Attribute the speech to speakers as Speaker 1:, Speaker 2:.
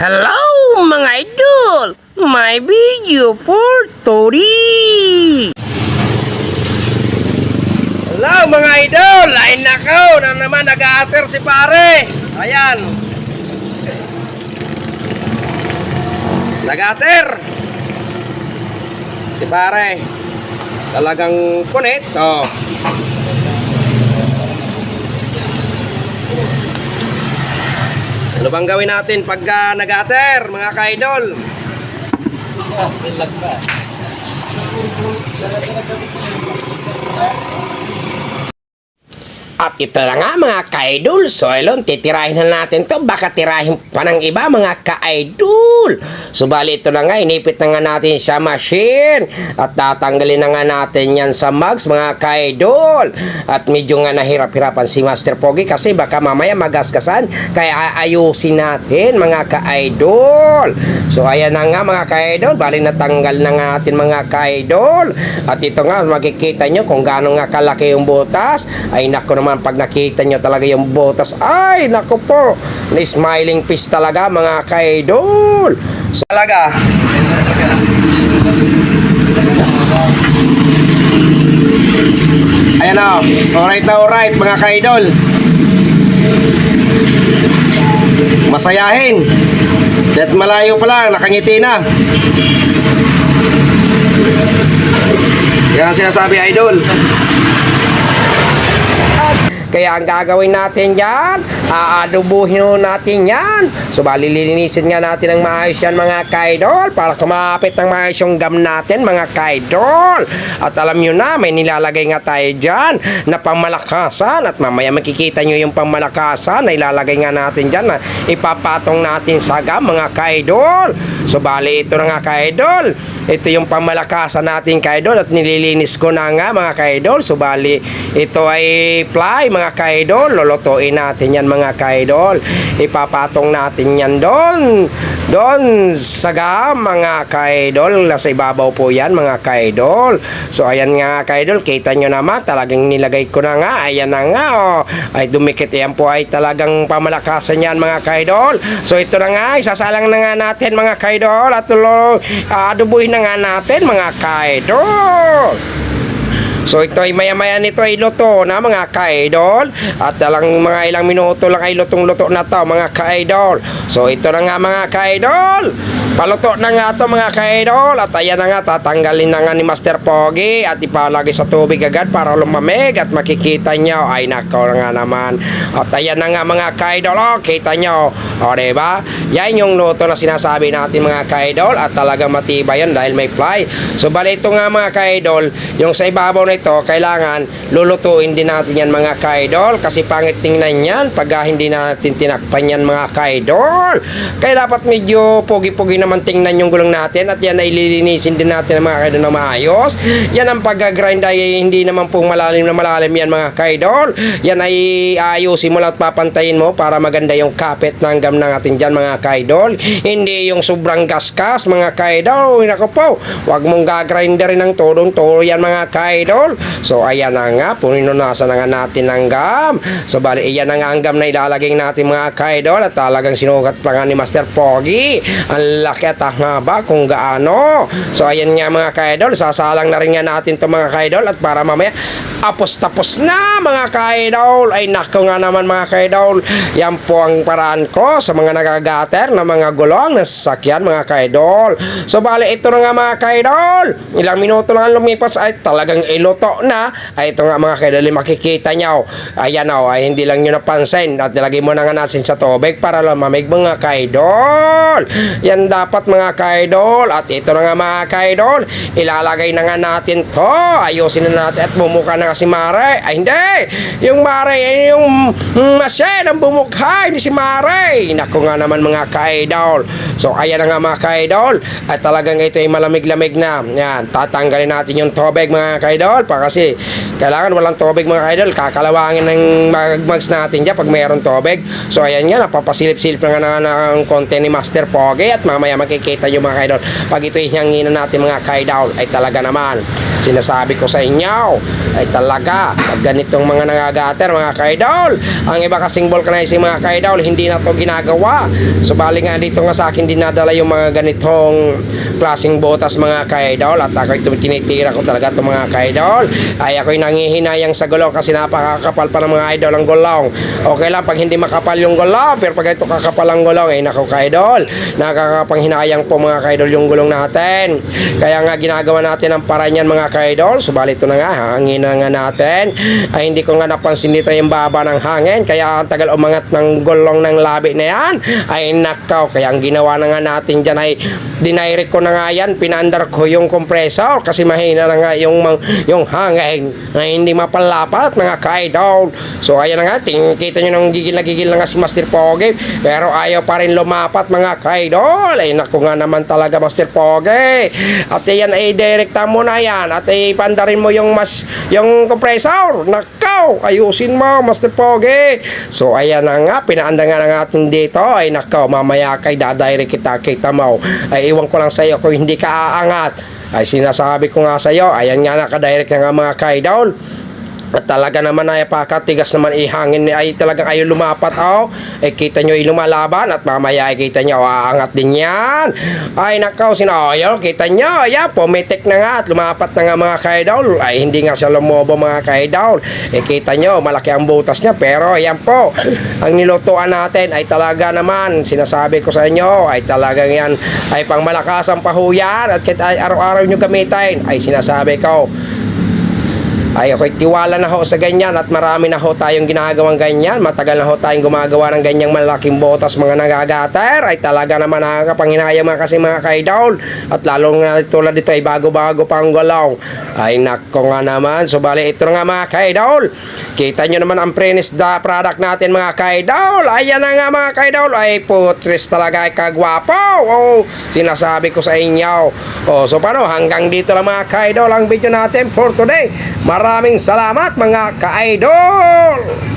Speaker 1: Hello mga idol! My video for today! Hello mga idol! Ay nakaw na naman nag-aater si pare! Ayan! Nag-aater! Si pare! Talagang punit! Oh. Ano bang gawin natin pagka nag-ater, mga ka-idol? At ito na nga mga ka-idol. So ayun, titirahin na natin to. Baka tirahin pa ng iba mga ka-idol. So bali ito na nga, inipit na nga natin sa machine. At tatanggalin na nga natin yan sa mugs mga ka-idol. At medyo nga nahirap-hirapan si Master Pogi kasi baka mamaya magasgasan. Kaya ayusin natin mga ka-idol. So ayan na nga mga ka-idol. Bali natanggal na nga natin mga ka-idol. At ito nga, makikita nyo kung gaano nga kalaki yung butas. Ay nako naman, pag nakita nyo talaga yung butas, ay nako po, na smiling face talaga mga ka-idol. So talaga ayan o, alright mga ka-idol, masayahin at malayo pa lang, nakangiti na. Yan ang sinasabi idol. Kaya ang gagawin natin yan, aadubuhin natin yan. So balilinisin nga natin ng maayos yan mga ka-idol para kumapit ng maayos yung gum natin mga ka-idol. At alam nyo na, may nilalagay nga tayo dyan na pamalakasan. At mamaya makikita nyo yung pamalakasan na ilalagay nga natin dyan na ipapatong natin sa gum mga ka-idol. So bali ito na nga ka-idol. Ito yung pamalakasan natin ka-idol at nililinis ko na nga mga ka-idol. So bali ito ay ply mga ka-idol. Lulutuin natin yan mga ka-idol. Ipapatong natin yan doon sa gum mga ka-idol. Nasa ibabaw po yan mga ka-idol. So ayan nga ka-idol, kita nyo naman talagang nilagay ko na nga. Ayan na nga oh. Ay dumikit yan po, ay talagang pamalakasan yan mga ka-idol. So ito na nga, isasalang na nga natin mga ka-idol at adubuhin na nga natin mga ka-idol. So ito ay maya-maya nito ay luto na mga ka-idol. At talang mga ilang minuto lang ay lutong-luto na to mga ka-idol. So ito na nga mga ka-idol, paluto na nga to mga ka-idol. At ayan na nga, tatanggalin na nga ni Master Pogi at ipalagay sa tubig agad para lumamig. At makikita nyo, ay nako nga naman. At ayan na nga mga ka-idol, oh, kita nyo, o diba? Yan yung luto na sinasabi natin mga ka-idol. At talagang matibay yan dahil may fly. So bali ito nga mga ka-idol, yung sa ibabaw na ito, kailangan lulutuin din natin yan mga ka-idol kasi pangit tingnan yan pag hindi natin tinakpan yan mga ka-idol. Kaya dapat medyo pogi-pogi naman tingnan yung gulong natin at yan ay lilinisin din natin ng mga ka-idol na maayos. Yan ang pag-grind ay hindi naman pong malalim na malalim yan mga ka-idol. Yan ay ayusin mo lang at papantayin mo para maganda yung kapit ng gum natin dyan mga ka-idol. Hindi yung sobrang gaskas mga ka-idol. Nako po, wag mong gagrinderin ng todong-todo yan mga ka-idol. So ayan na nga, pununasan na nga natin ng gum. So bali, iyan na nga ang gum na ilalagay natin mga ka-idol. At talagang sinukat pa nga ni Master Pogi ang laki at haba kung gaano. So ayan nga mga ka-idol, sasalang na rin nga natin to mga ka-idol. At para mamaya tapos na mga ka-idol. Ay nako nga naman mga ka-idol, yan po ang paraan ko sa mga nagagater na mga gulong na sasakyan mga ka-idol. So bali, ito na nga mga ka-idol, ilang minuto lang lumipas ay talagang iluto na. Ay ito nga mga ka-idol, makikita nyo, ayan o, ay hindi lang nyo napansin at nilagay mo na nga natin sa tubig para lumamig mga ka-idol. Yan dapat mga ka-idol. At ito na nga mga ka-idol, ilalagay na nga natin to, ayusin na natin at bumuka na nga si Mare. Ay hindi, yung Mare ay yung machine ang bumukha, hindi si Mare. Naku nga naman mga ka-idol. So ayan na nga mga ka-idol, at talagang ito ay malamig-lamig na. Yan, tatanggalin natin yung tubig mga ka-idol ka-idol pa kasi kailangan walang tubig mga ka-idol. Kakalawangin ng magmags natin dyan pag mayroon tubig. So ayan nga, napapasilip-silip na nga ng konti ni Master Pogi at mamaya makikita nyo mga ka-idol. Pag ito ihangin na natin mga ka-idol ay talaga naman sinasabi ko sa inyo ay talaga pag ganitong mga nangagater mga ka-idol, ang iba kasing vulcanizing mga ka-idol hindi na to ginagawa. So bali nga dito nga sa akin dinadala yung mga ganitong klaseng botas mga ka-idol at ako ito tinitira ko talaga itong mga ka-idol. Ay ako'y nanghihinayang sa gulong kasi napakakapal pa ng mga idol ang gulong. Okay lang pag hindi makapal yung gulong, pero pag ito kakapal ang gulong ay nako ka-idol, nakakapanghinayang po mga ka-idol yung gulong natin. Kaya nga ginagawa natin ang paraan yan mga ka-idol. Subalit ito na nga, hangin na nga natin. Ay hindi ko nga napansin dito yung baba ng hangin. Kaya ang tagal umangat ng gulong ng labi na yan. Ay nakaw. Kaya ang ginawa na nga natin dyan ay dinirect ko na nga yan. Pinaandar ko yung compressor kasi mahina na nga yung hangin na hindi mapalapat mga ka-idol. So ayan na nga, kita nyo nang gigil na nga si Master Pogi. Pero ayaw pa rin lumapat mga ka-idol. Ay naku nga naman talaga Master Pogi. At yan ay direkta mo na yan. At ipandarin mo yung compressor. Nakaw, ayusin mo Master Pogi. So ayan na nga, pinaanda nga na natin dito. Ay nakaw, mamaya kay dadirect kita mo. Ay iwan ko lang sa iyo kung hindi ka aangat. Ay sinasabi ko nga sa iyo, ayan nga nakadirect na nga mga ka-idol. At talaga naman ay pakatigas naman ihangin ay talagang ayaw lumapat ay kita nyo lumalaban at mamaya ay kita nyo aangat din yan. Ay nakaw sinayaw, kita nyo ayan pumitik na nga at lumapat na nga mga ka-idol. Ay hindi nga siya lumobo mga ka-idol. Kita nyo malaki ang butas niya pero ayan po ang nilutuan natin ay talaga naman sinasabi ko sa inyo ay talagang yan ay pang malakas ang pahuyan at kahit araw-araw nyo gamitin ay sinasabi ko ay ako'y tiwala na ho sa ganyan at marami na ho tayong ginagawang ganyan. Matagal na ho tayong gumagawa ng ganyang malaking botas mga nagagater. Ay talaga naman nakakapanghinayang mga kasi mga ka-idol. At lalo nga tulad dito ay bago-bago pang gulong. Ay nako nga naman. So bali ito nga mga ka-idol. Kita nyo naman ang finished product natin mga ka-idol. Ayan na nga mga ka-idol. Ay putris talaga ay kagwapo. Sinasabi ko sa inyo. So paano hanggang dito lang mga ka-idol ang video natin for today. Maraming salamat mga ka-idol!